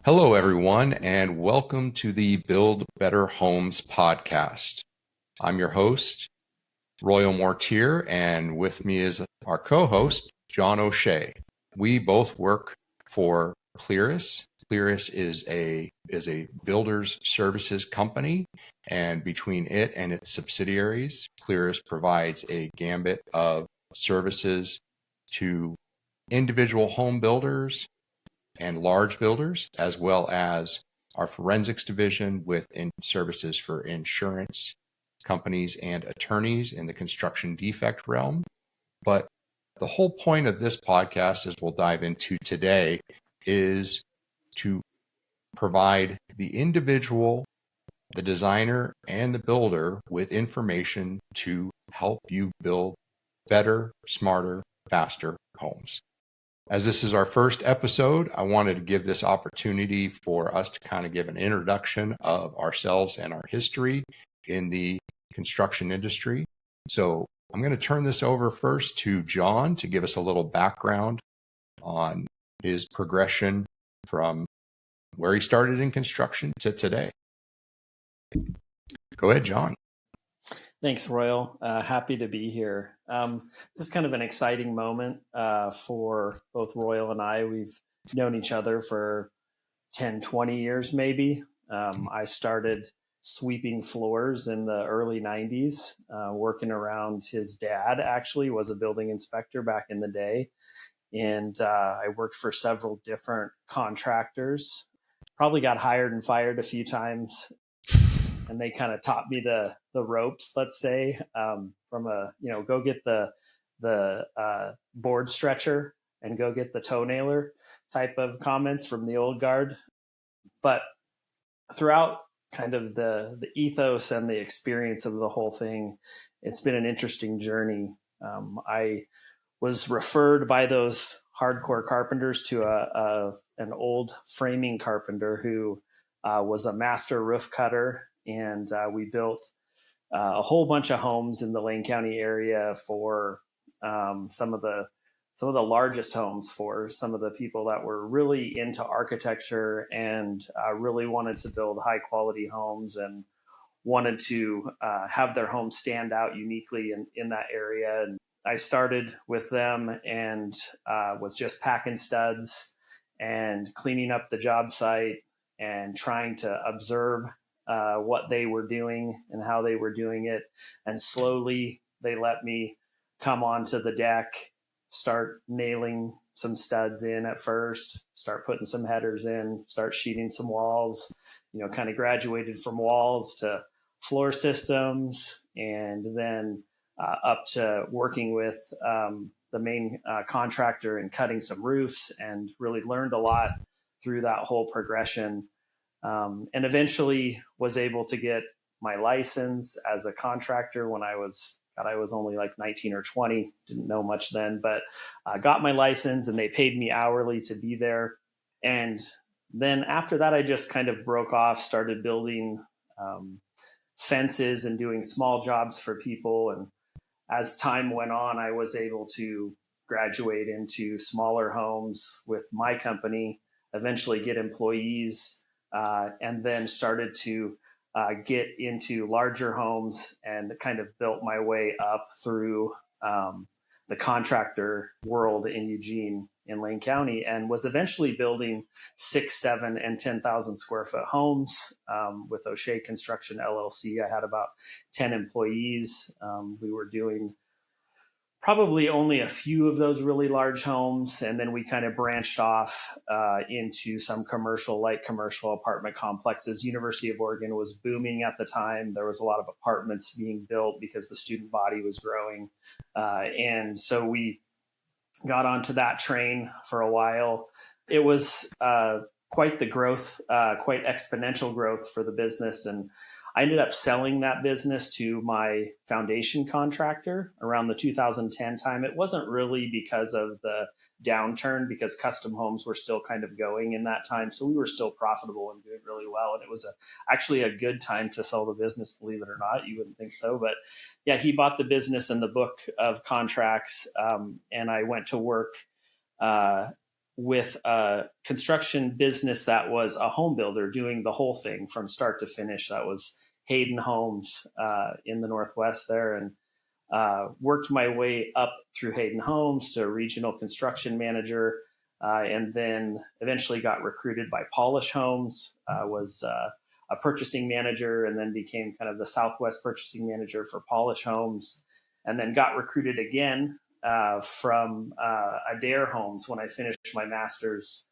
Hello, everyone, and welcome to the Build Better Homes podcast. I'm your host, Royal Mortier, and with me is our co-host, John O'Shea. We both work for PLIRIS. PLIRIS is a builder's services company, and between it and its subsidiaries, PLIRIS provides a gambit of services to individual home builders and large builders, as well as our forensics division with services for insurance companies and attorneys in the construction defect realm. But the whole point of this podcast, as we'll dive into today, is to provide the individual, the designer, and the builder with information to help you build better, smarter, faster homes. As this is our first episode, I wanted to give this opportunity for us to kind of give an introduction of ourselves and our history in the construction industry. So I'm going to turn this over first to John to give us a little background on his progression from where he started in construction to today. Go ahead, John. Thanks, Royal. Happy to be here. This is kind of an exciting moment for both Royal and I. We've known each other for 10, 20 years maybe. I started sweeping floors in the early 90s, working around his dad, actually was a building inspector back in the day. And I worked for several different contractors, probably got hired and fired a few times. And they kind of taught me the ropes, let's say, from go get the board stretcher and go get the toe nailer type of comments from the old guard. But throughout kind of the ethos and the experience of the whole thing, it's been an interesting journey. I was referred by those hardcore carpenters to an old framing carpenter who was a master roof cutter. And we built a whole bunch of homes in the Lane County area for some of the largest homes for some of the people that were really into architecture and really wanted to build high quality homes and wanted to have their homes stand out uniquely in that area. And I started with them and was just packing studs and cleaning up the job site and trying to observe what they were doing and how they were doing it. And slowly they let me come onto the deck, start nailing some studs in at first, start putting some headers in, start sheeting some walls, kind of graduated from walls to floor systems, and then up to working with the main contractor and cutting some roofs, and really learned a lot through that whole progression. And eventually was able to get my license as a contractor when I was only like 19 or 20, didn't know much then, but got my license and they paid me hourly to be there. And then after that, I just kind of broke off, started building fences and doing small jobs for people. And as time went on, I was able to graduate into smaller homes with my company, eventually get employees, and then started to get into larger homes and kind of built my way up through the contractor world in Eugene in Lane County, and was eventually building 6, 7, and 10,000 square foot homes with O'Shea Construction LLC. I had about 10 employees. We were doing probably only a few of those really large homes. And then we kind of branched off into some light commercial apartment complexes. University of Oregon was booming at the time. There was a lot of apartments being built because the student body was growing. And so we got onto that train for a while. It was quite the growth, quite exponential growth for the business. And I ended up selling that business to my foundation contractor around the 2010 time. It wasn't really because of the downturn, because custom homes were still kind of going in that time. So we were still profitable and doing really well. And it was actually a good time to sell the business, believe it or not. You wouldn't think so. But yeah, he bought the business and the book of contracts. And I went to work with a construction business that was a home builder doing the whole thing from start to finish. That was Hayden Homes in the Northwest there, and worked my way up through Hayden Homes to regional construction manager, and then eventually got recruited by Palisch Homes, was a purchasing manager, and then became kind of the Southwest purchasing manager for Palisch Homes, and then got recruited again from Adair Homes when I finished my master's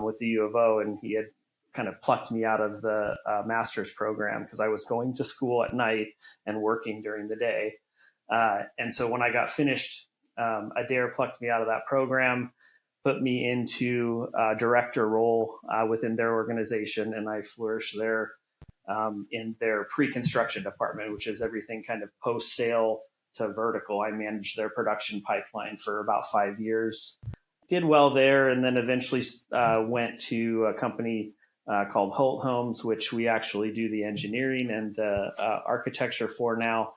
with the U of O, and he had kind of plucked me out of the master's program because I was going to school at night and working during the day. And so when I got finished, Adair plucked me out of that program, put me into a director role within their organization, and I flourished there in their pre-construction department, which is everything kind of post-sale to vertical. I managed their production pipeline for about 5 years. Did well there, and then eventually went to a company called Holt Homes, which we actually do the engineering and the architecture for now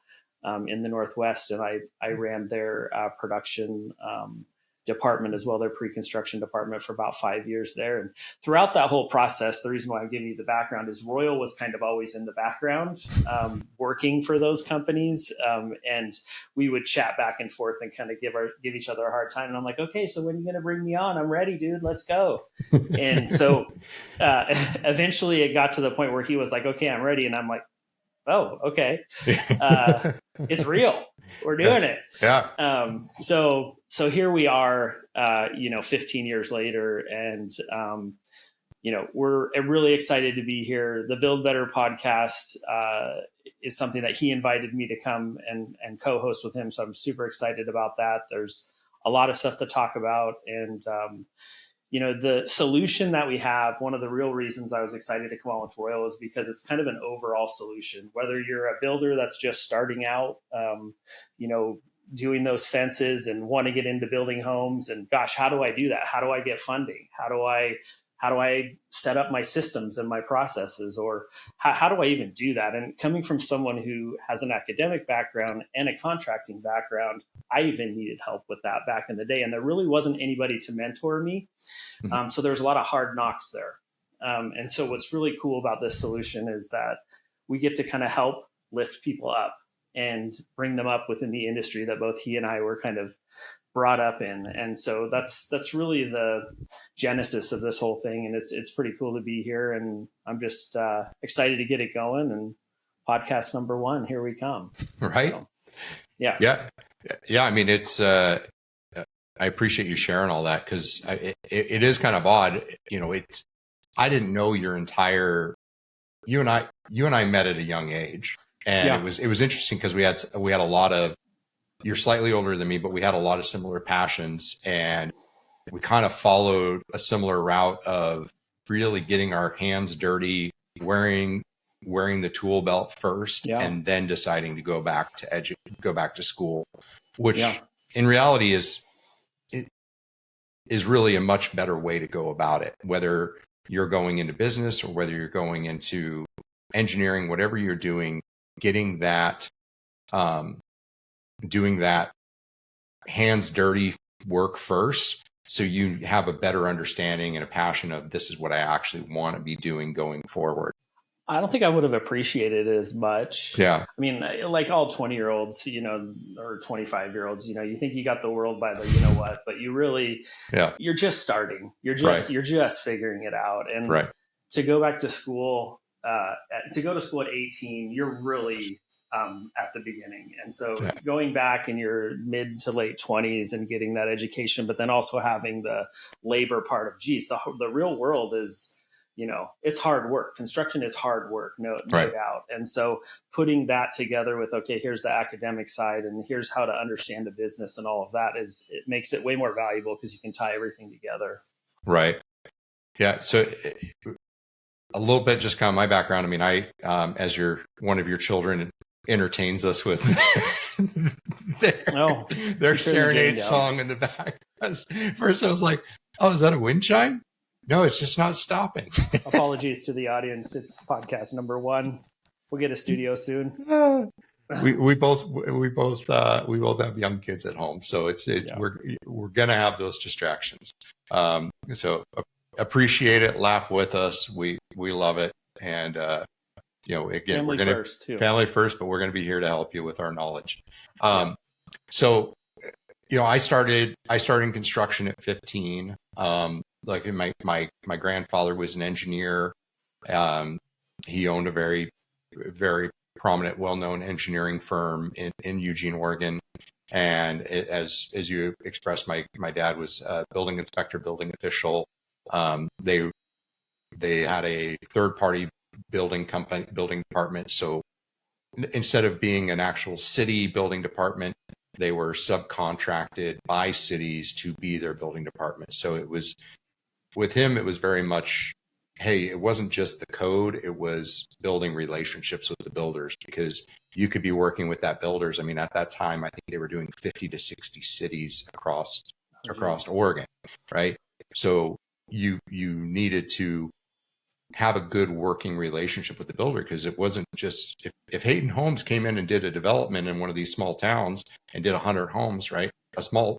in the Northwest. And I ran their production department as well, their pre-construction department, for about 5 years there. And throughout that whole process, the reason why I'm giving you the background is Royal was kind of always in the background, working for those companies. And we would chat back and forth and kind of give each other a hard time. And I'm like, okay, so when are you going to bring me on? I'm ready, dude, let's go. And so eventually it got to the point where he was like, okay, I'm ready. And I'm like, oh, okay. It's real. We're doing it. Yeah. So here we are, 15 years later, and, we're really excited to be here. The Build Better podcast is something that he invited me to come and co-host with him. So I'm super excited about that. There's a lot of stuff to talk about. And, the solution that we have, one of the real reasons I was excited to come on with Royal is because it's kind of an overall solution. Whether you're a builder that's just starting out, doing those fences and want to get into building homes, and gosh, how do I do that? How do I get funding? How do I set up my systems and my processes, or how do I even do that? And coming from someone who has an academic background and a contracting background, I even needed help with that back in the day. And there really wasn't anybody to mentor me. So there's a lot of hard knocks there. And so what's really cool about this solution is that we get to kind of help lift people up and bring them up within the industry that both he and I were kind of brought up in. And so that's really the genesis of this whole thing. And it's pretty cool to be here. And I'm just excited to get it going. And podcast number 1, here we come. Right. So, yeah. Yeah. I mean, I appreciate you sharing all that, because it is kind of odd. I didn't know you and I met at a young age. And it was interesting because we had a lot of, you're slightly older than me, but we had a lot of similar passions, and we kind of followed a similar route of really getting our hands dirty, wearing the tool belt first, and then deciding to go back to school, which in reality is really a much better way to go about it, whether you're going into business or whether you're going into engineering, whatever you're doing. Getting that, doing that hands dirty work first, so you have a better understanding and a passion of, this is what I actually want to be doing going forward. I don't think I would have appreciated it as much. Yeah. I mean, like all 20-year-olds, or 25-year-olds, you think you got the world by the, but you really, you're just starting. You're just figuring it out. And to go back to school, to go to school at 18, you're really at the beginning. And so going back in your mid to late 20s and getting that education, but then also having the labor part of, the real world is, it's hard work. Construction is hard work, no doubt. And so putting that together with, okay, here's the academic side and here's how to understand the business and all of that, it makes it way more valuable because you can tie everything together. Right. Yeah. So a little bit, just kind of my background. I mean, as one of your children entertains us with their serenade song in the back. First, I was like, "Oh, is that a wind chime?" No, it's just not stopping. Apologies to the audience. It's podcast number 1. We'll get a studio soon. we both have young kids at home, so Yeah. we're gonna have those distractions. So appreciate it, laugh with us. We love it, and again, Family we're gonna first too. family first, but we're gonna be here to help you with our knowledge. So I started in construction at 15. Like my grandfather was an engineer. He owned a very, very prominent, well-known engineering firm in Eugene, Oregon. And as you expressed, my dad was a building inspector, building official. They had a third-party building department. So instead of being an actual city building department, they were subcontracted by cities to be their building department. So it was, with him, it was very much, hey, it wasn't just the code, it was building relationships with the builders, because you could be working with that builders. I mean, at that time, I think they were doing 50 to 60 cities across Oregon, right? So you needed to have a good working relationship with the builder, because it wasn't just, if Hayden Homes came in and did a development in one of these small towns and did 100 homes, right? A small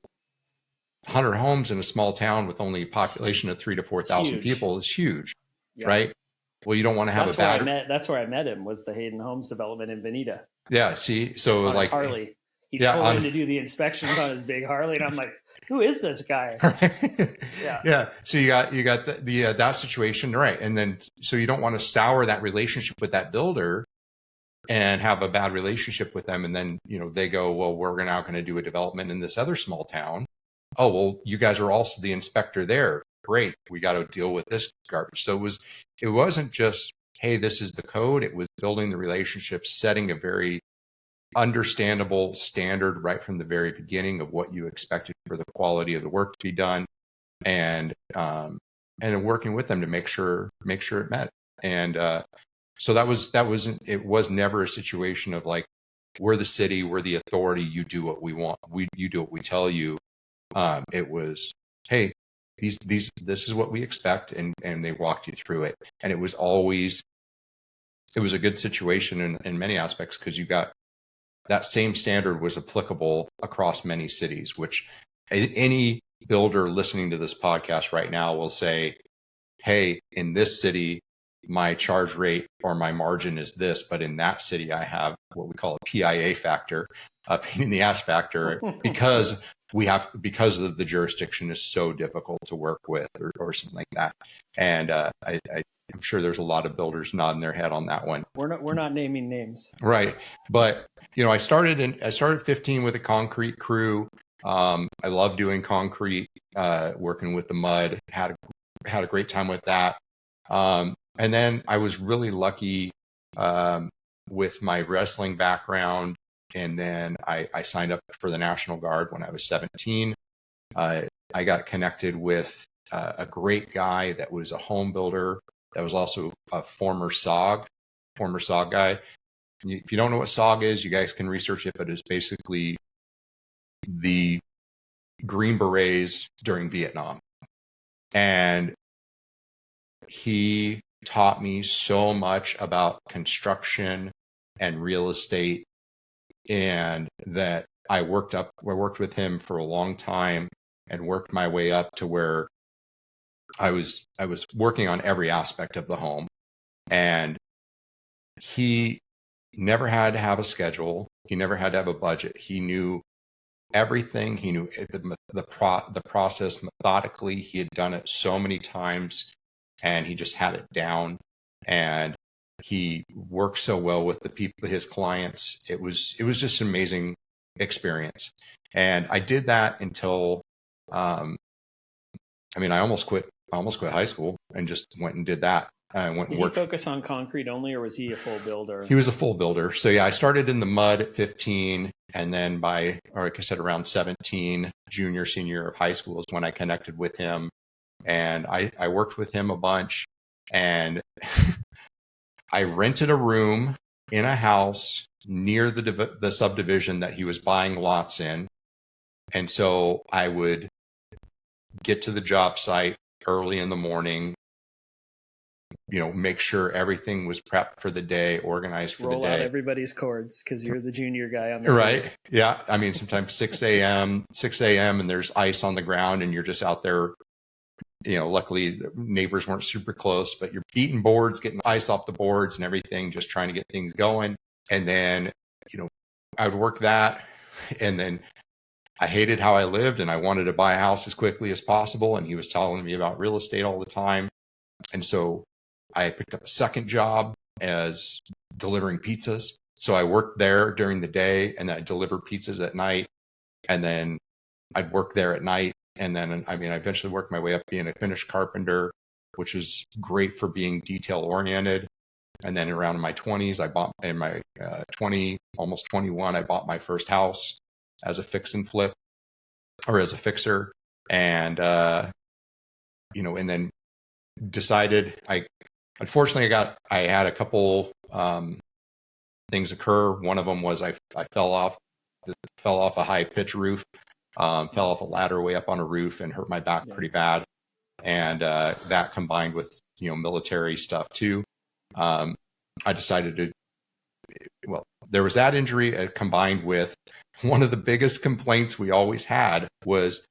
100 homes in a small town with only a population of 3,000 to 4,000 people is huge, right? Well, you don't want to have that's where I met him, was the Hayden Homes development in Veneta. Yeah. See, so on like his Harley, he'd pull in to do the inspections on his big Harley, and I'm like, who is this guy? Yeah. So you got the that situation, right? And then, so you don't want to sour that relationship with that builder and have a bad relationship with them. And then, they go, well, we're now going to do a development in this other small town. Oh, well, you guys are also the inspector there. Great. We got to deal with this garbage. So it wasn't just, hey, this is the code. It was building the relationship, setting a very understandable standard right from the very beginning of what you expected for the quality of the work to be done, and working with them to make sure it met. And so it was never a situation of like, we're the city, we're the authority, you do what we want, you do what we tell you. It was, hey, this is what we expect, and they walked you through it. And it was a good situation in many aspects, because you got that same standard was applicable across many cities, which any builder listening to this podcast right now will say, hey, in this city, my charge rate or my margin is this, but in that city, I have what we call a PIA factor, a pain in the ass factor, because of the jurisdiction is so difficult to work with, or something like that. And I'm sure there's a lot of builders nodding their head on that one. We're not naming names, right? But I started 15 with a concrete crew. I love doing concrete, working with the mud. Had a great time with that. And then I was really lucky with my wrestling background. And then I signed up for the National Guard when I was 17. I got connected with a great guy that was a home builder, that was also a former SOG guy. If you don't know what SOG is, you guys can research it, but it's basically the Green Berets during Vietnam. And he taught me so much about construction and real estate, and that I worked with him for a long time and worked my way up to where I was working on every aspect of the home. And he never had to have a schedule. He never had to have a budget. He knew everything. He knew the process methodically. He had done it so many times, and he just had it down. And he worked so well with the people, his clients. It was just an amazing experience. And I did that until, I almost quit high school and just went and did that. Did he focus on concrete only, or was he a full builder? He was a full builder. So yeah, I started in the mud at 15, and then like I said, around 17, junior, senior year of high school is when I connected with him, and I worked with him a bunch. And I rented a room in a house near the subdivision that he was buying lots in. And so I would get to the job site early in the morning, make sure everything was prepped for the day, organized for the day. Roll out everybody's cords because you're the junior guy on the right. team. Yeah. I mean, sometimes 6 a.m. and there's ice on the ground and you're just out there. Luckily the neighbors weren't super close, but you're beating boards, getting ice off the boards and everything, just trying to get things going. And then, I would work that. And then I hated how I lived and I wanted to buy a house as quickly as possible. And he was telling me about real estate all the time. And so I picked up a second job as delivering pizzas. So I worked there during the day and then I delivered pizzas at night. And then I'd work there at night. And then, I eventually worked my way up being a finished carpenter, which was great for being detail oriented. And then around my 20s, almost 21, I bought my first house as a fix and flip or as a fixer. And, and then decided unfortunately I had a couple, things occur. One of them was I fell off a high pitch roof. Fell off a ladder way up on a roof and hurt my back pretty bad. And that combined with, military stuff too. I decided there was that injury combined with one of the biggest complaints we always had was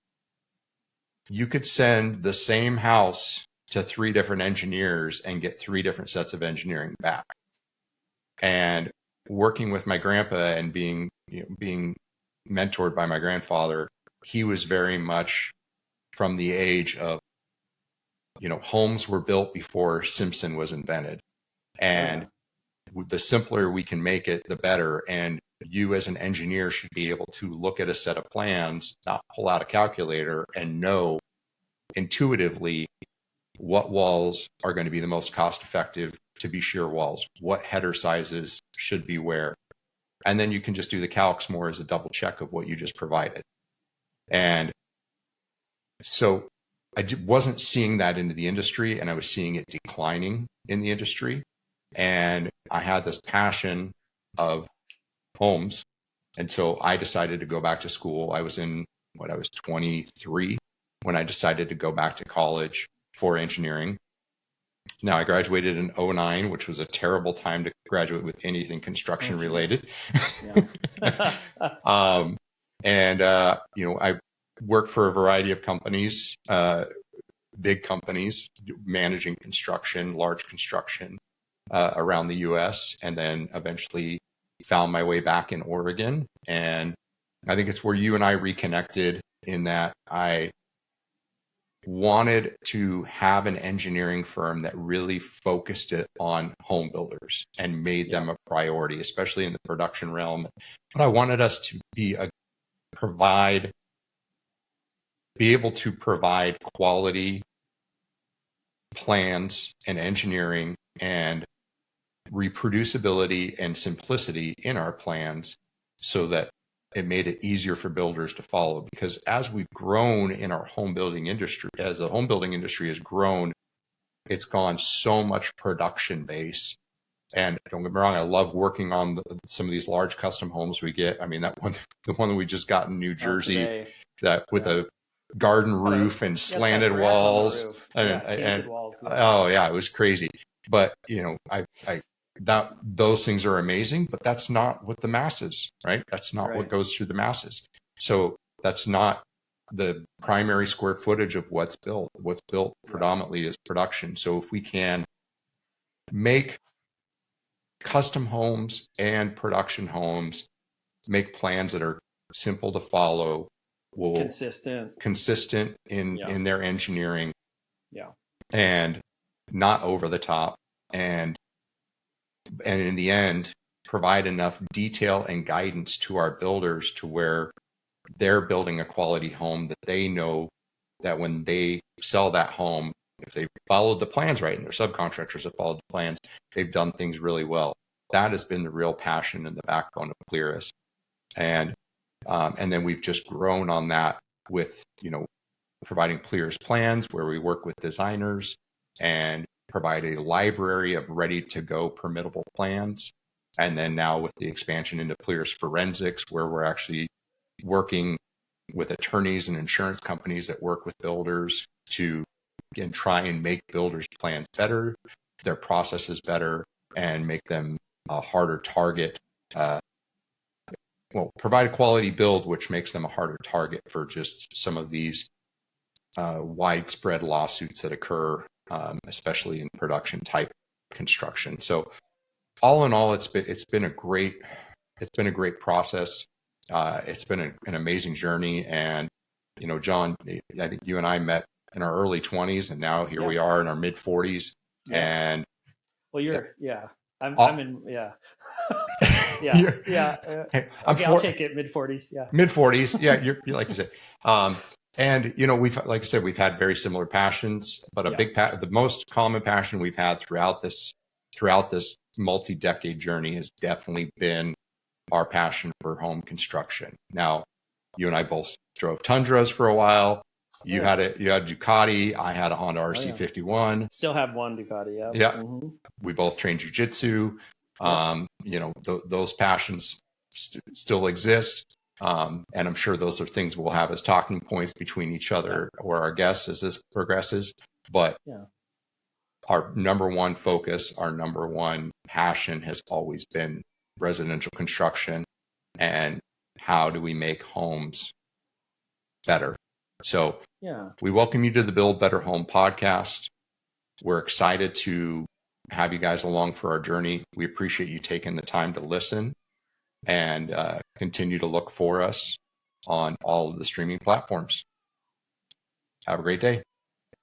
you could send the same house to 3 different engineers and get 3 different sets of engineering back. And working with my grandpa and being mentored by my grandfather, he was very much from the age of, homes were built before Simpson was invented. And the simpler we can make it, the better. And you as an engineer should be able to look at a set of plans, not pull out a calculator and know intuitively what walls are going to be the most cost effective to be shear walls, what header sizes should be where. And then you can just do the calcs more as a double check of what you just provided. And so I wasn't seeing that into the industry, and I was seeing it declining in the industry. And I had this passion of homes. And so I decided to go back to school. I was 23 when I decided to go back to college for engineering. Now I graduated in 2009, which was a terrible time to graduate with anything construction related. I worked for a variety of companies, big companies, managing construction, large construction around the US, and then eventually found my way back in Oregon. And I think it's where you and I reconnected in that I wanted to have an engineering firm that really focused it on home builders and made them a priority, especially in the production realm. But I wanted us to be able to provide quality plans and engineering and reproducibility and simplicity in our plans so that it made it easier for builders to follow. Because as we've grown in our home building industry, as the home building industry has grown, it's gone so much production base. And don't get me wrong, I love working on some of these large custom homes we get. I mean, the one that we just got in New Jersey, that with a garden roof and slanted walls and walls. Oh yeah, it was crazy. But those things are amazing, but that's not what the masses, right? That's not what goes through the masses. So that's not the primary square footage of what's built. What's built predominantly is production. So if we can make custom homes and production homes, make plans that are simple to follow, consistent in their engineering, and not over the top, and in the end provide enough detail and guidance to our builders to where they're building a quality home that they know that when they sell that home, if they followed the plans right and their subcontractors have followed the plans, they've done things really well. That has been the real passion and the backbone of PLIRIS. And then we've just grown on that with, providing PLIRIS plans where we work with designers and provide a library of ready to go permittable plans. And then now with the expansion into PLIRIS forensics, where we're actually working with attorneys and insurance companies that work with builders to, again, try and make builders' plans better, their processes better and make them a harder target. Provide a quality build, which makes them a harder target for just some of these widespread lawsuits that occur, especially in production type construction. So all in all, it's been a great process. It's been an amazing journey. And, John, I think you and I met in our early 20s, and now here we are in our mid 40s. Yeah. And well, I'm in, yeah. Okay, I'll take it mid 40s. Yeah. Mid 40s. Yeah. You're like you said. And, like I said, we've had very similar passions, but the most common passion we've had throughout this multi-decade journey has definitely been our passion for home construction. Now, you and I both drove Tundras for a while. You had a Ducati. I had a Honda RC51. Still have one Ducati. Yeah. Yeah. Mm-hmm. We both train jiu-jitsu. Those passions still exist. And I'm sure those are things we'll have as talking points between each other or our guests as this progresses. But our number one focus, our number one passion has always been residential construction and how do we make homes better. So we welcome you to the Build Better Home podcast. We're excited to have you guys along for our journey. We appreciate you taking the time to listen and continue to look for us on all of the streaming platforms. Have a great day.